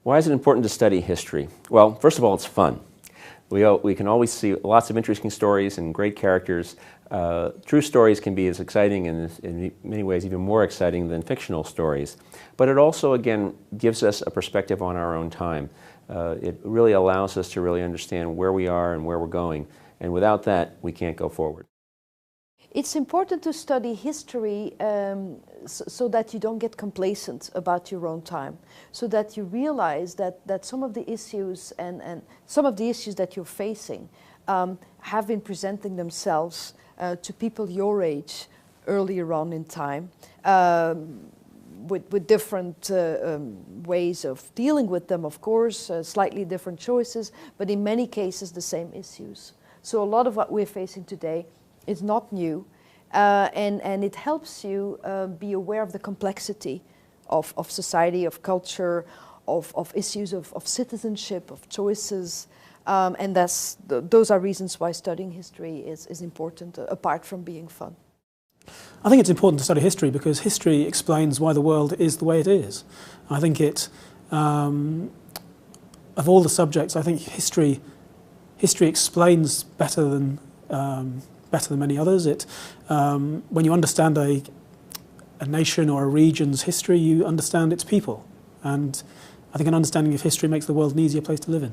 Why is it important to study history? Well, first of all, it's fun. We can always see lots of interesting stories and great characters. True stories can be as exciting and in many ways even more exciting than fictional stories. But it also, again, gives us a perspective on our own time. It really allows us to really understand where we are and where we're going. And without that, we can't go forward. It's important to study history so that you don't get complacent about your own time, so that you realize that some of the issues and some of the issues that you're facing have been presenting themselves to people your age earlier on in time with different ways of dealing with them, of course, slightly different choices, but in many cases the same issues. So a lot of what we're facing today is not new, and it helps you be aware of the complexity of society, of culture, of issues of citizenship, of choices, and those are reasons why studying history is important, apart from being fun. I think it's important to study history because history explains why the world is the way it is. I think it, of all the subjects, I think history explains better than many others. When you understand a nation or a region's history, you understand its people. And I think an understanding of history makes the world an easier place to live in.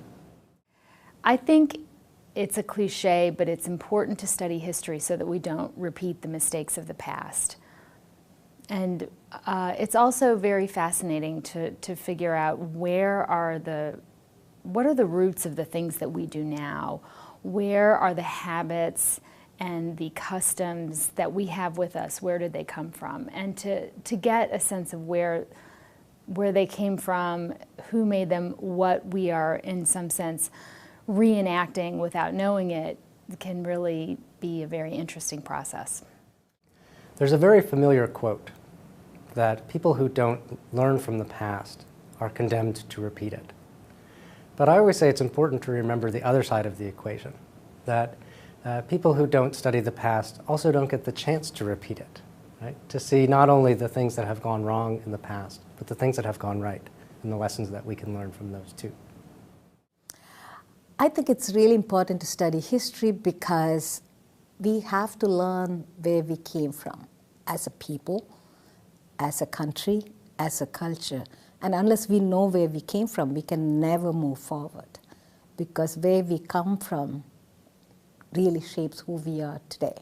I think it's a cliche, but it's important to study history so that we don't repeat the mistakes of the past. And it's also very fascinating to figure out what are the roots of the things that we do now? Where are the habits and the customs that we have with us? Where did they come from? And to get a sense of where they came from, who made them, what we are in some sense reenacting without knowing it, can really be a very interesting process. There's a very familiar quote that people who don't learn from the past are condemned to repeat it. But I always say it's important to remember the other side of the equation, that people who don't study the past also don't get the chance to repeat it, right? To see not only the things that have gone wrong in the past, but the things that have gone right and the lessons that we can learn from those too. I think it's really important to study history because we have to learn where we came from as a people, as a country, as a culture. And unless we know where we came from, we can never move forward, because where we come from really shapes who we are today.